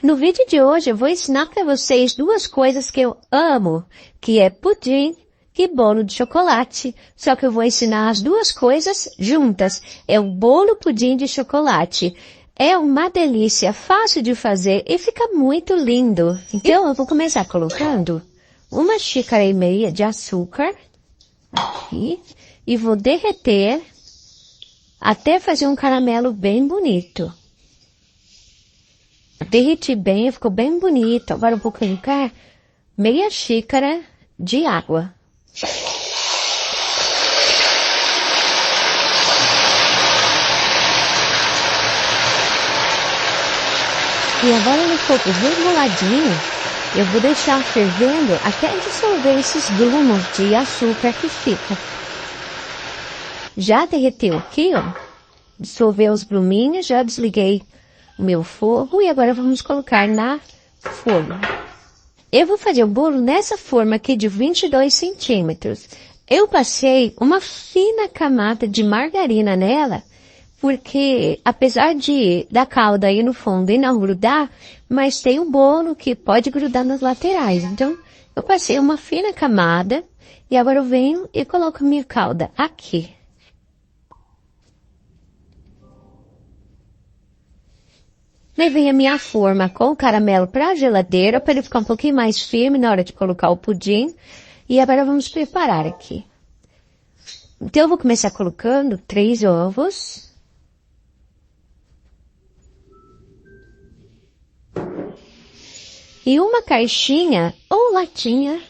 No vídeo de hoje eu vou ensinar para vocês duas coisas que eu amo, que é pudim e bolo de chocolate. Só que eu vou ensinar as duas coisas juntas. É o bolo pudim de chocolate. É uma delícia, fácil de fazer e fica muito lindo. Então eu vou começar colocando 1,5 xícaras de açúcar aqui e vou derreter até fazer um caramelo bem bonito. Derreti bem, ficou bem bonito. Agora eu vou colocar meia xícara de água. E agora no fogo reguladinho, eu vou deixar fervendo até dissolver esses grumos de açúcar que fica. Já derreteu aqui, ó. Dissolveu os gruminhos, já desliguei o meu fogo e agora vamos colocar na forma. Eu vou fazer o bolo nessa forma aqui de 22 centímetros. Eu passei uma fina camada de margarina nela, porque apesar da calda aí no fundo e não grudar, mas tem um bolo que pode grudar nas laterais. Então, eu passei uma fina camada e agora eu venho e coloco a minha calda aqui. Levei a minha forma com o caramelo para a geladeira, para ele ficar um pouquinho mais firme na hora de colocar o pudim. E agora vamos preparar aqui. Então eu vou começar colocando 3 ovos. E uma caixinha ou latinha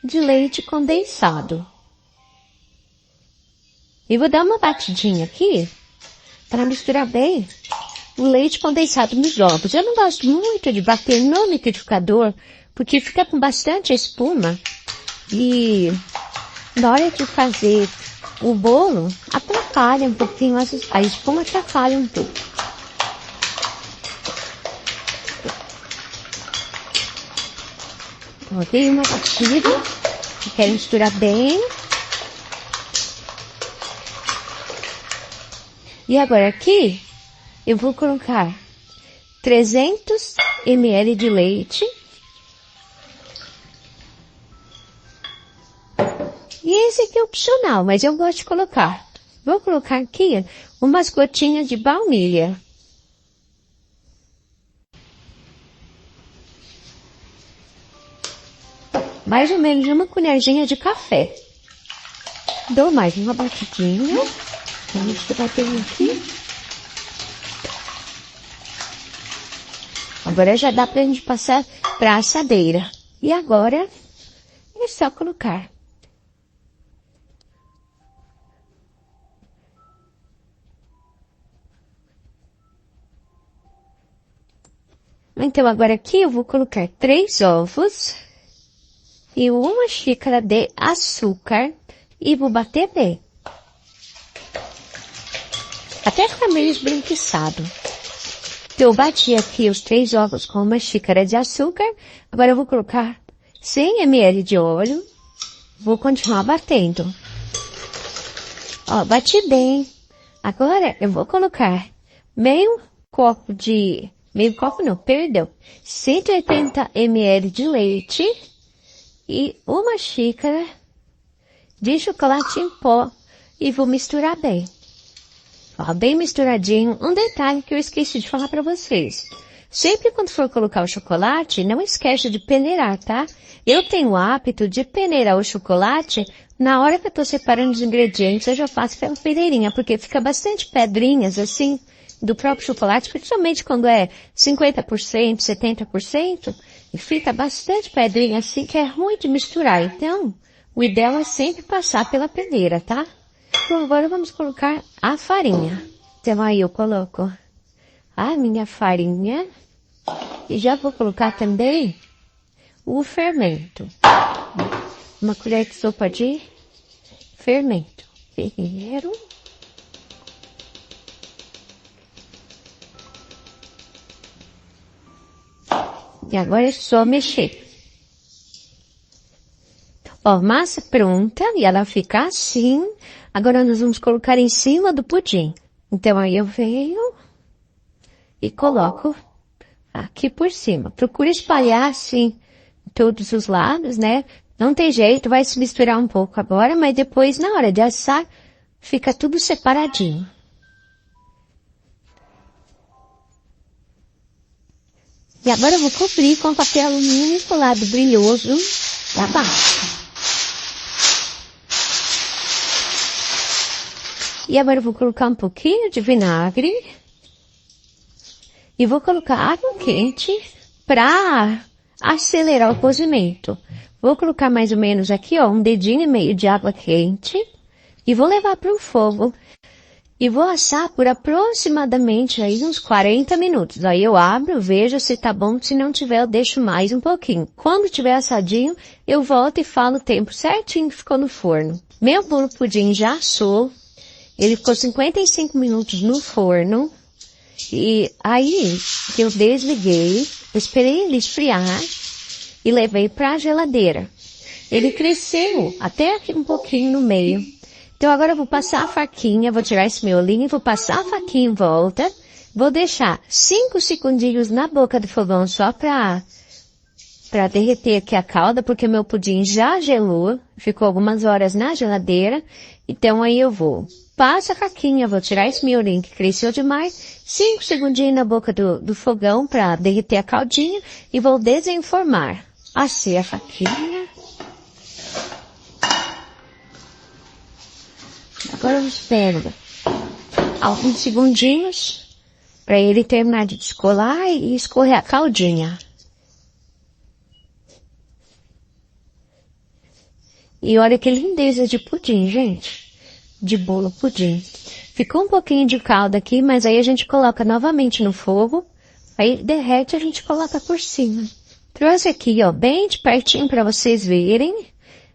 de leite condensado. E vou dar uma batidinha aqui para misturar bem o leite condensado nos ovos. Eu não gosto muito de bater no liquidificador, porque fica com bastante espuma. E na hora de fazer o bolo, atrapalha um pouquinho, a espuma atrapalha um pouco. Coloquei uma batida, quero misturar bem. E agora aqui, eu vou colocar 300 ml de leite. E esse aqui é opcional, mas eu gosto de colocar. Vou colocar aqui umas gotinhas de baunilha. Mais ou menos uma colherzinha de café. Dou mais uma batidinha. Vamos bater aqui. Agora já dá pra gente passar pra assadeira. E agora é só colocar. Então agora aqui eu vou colocar 3 ovos e 1 xícara de açúcar e vou bater bem. Até ficar meio esbranquiçado. Eu bati aqui os 3 ovos com 1 xícara de açúcar. Agora eu vou colocar 100 ml de óleo. Vou continuar batendo. Ó, bati bem. Agora eu vou colocar meio copo não, perdão. 180 ml de leite e 1 xícara de chocolate em pó. E vou misturar bem. Ó, bem misturadinho. Um detalhe que eu esqueci de falar para vocês. Sempre quando for colocar o chocolate, não esquece de peneirar, tá? Eu tenho o hábito de peneirar o chocolate na hora que eu tô separando os ingredientes, eu já faço pela peneirinha, porque fica bastante pedrinhas, assim, do próprio chocolate, principalmente quando é 50%, 70%, e fica bastante pedrinha assim, que é ruim de misturar. Então, o ideal é sempre passar pela peneira, tá? Então agora vamos colocar a farinha. Então aí eu coloco a minha farinha e já vou colocar também o fermento. 1 colher de sopa de fermento. Ferreiro. E agora é só mexer. Ó, massa pronta e ela fica assim. Agora nós vamos colocar em cima do pudim. Então aí eu venho e coloco aqui por cima. Procura espalhar assim, todos os lados, né? Não tem jeito, vai se misturar um pouco agora, mas depois, na hora de assar, fica tudo separadinho. E agora eu vou cobrir com papel alumínio enrolado brilhoso lá baixo. E agora eu vou colocar um pouquinho de vinagre. E vou colocar água quente para acelerar o cozimento. Vou colocar mais ou menos aqui, ó, 1,5 dedinho de água quente. E vou levar para o fogo. E vou assar por aproximadamente aí uns 40 minutos. Aí eu abro, vejo se tá bom, se não tiver eu deixo mais um pouquinho. Quando tiver assadinho, eu volto e falo o tempo certinho que ficou no forno. Meu bolo pudim já assou. Ele ficou 55 minutos no forno. E aí que eu desliguei, esperei ele esfriar e levei para a geladeira. Ele cresceu até aqui um pouquinho no meio. Então agora eu vou passar a faquinha, vou tirar esse miolinho, vou passar a faquinha em volta, vou deixar 5 segundinhos na boca do fogão só para derreter aqui a calda, porque meu pudim já gelou, ficou algumas horas na geladeira. Então aí eu vou, passo a faquinha, vou tirar esse miolinho que cresceu demais, 5 segundinhos na boca do fogão para derreter a caldinha e vou desenformar. Assei a faquinha. Agora eu espero alguns segundinhos para ele terminar de descolar e escorrer a caldinha. E olha que lindeza de pudim, gente. De bolo pudim. Ficou um pouquinho de calda aqui, mas aí a gente coloca novamente no fogo. Aí derrete e a gente coloca por cima. Trouxe aqui, ó, bem de pertinho para vocês verem.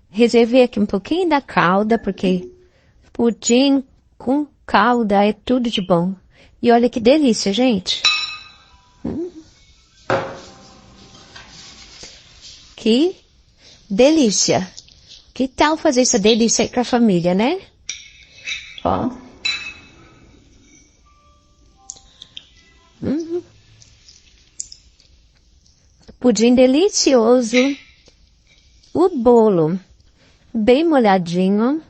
Reservei aqui um pouquinho da calda, porque pudim com calda é tudo de bom. E olha que delícia, gente. Que delícia. Que tal fazer essa delícia aí com a família, né? Ó. Pudim delicioso. O bolo bem molhadinho.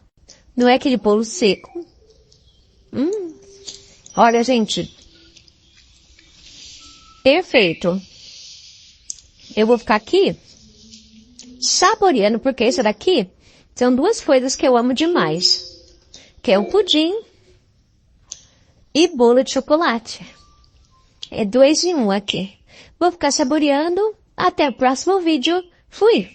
Não é aquele bolo seco. Olha, gente. Perfeito. Eu vou ficar aqui saboreando, porque esse daqui são 2 coisas que eu amo demais. Que é o pudim e bolo de chocolate. É 2 em 1 aqui. Vou ficar saboreando. Até o próximo vídeo. Fui!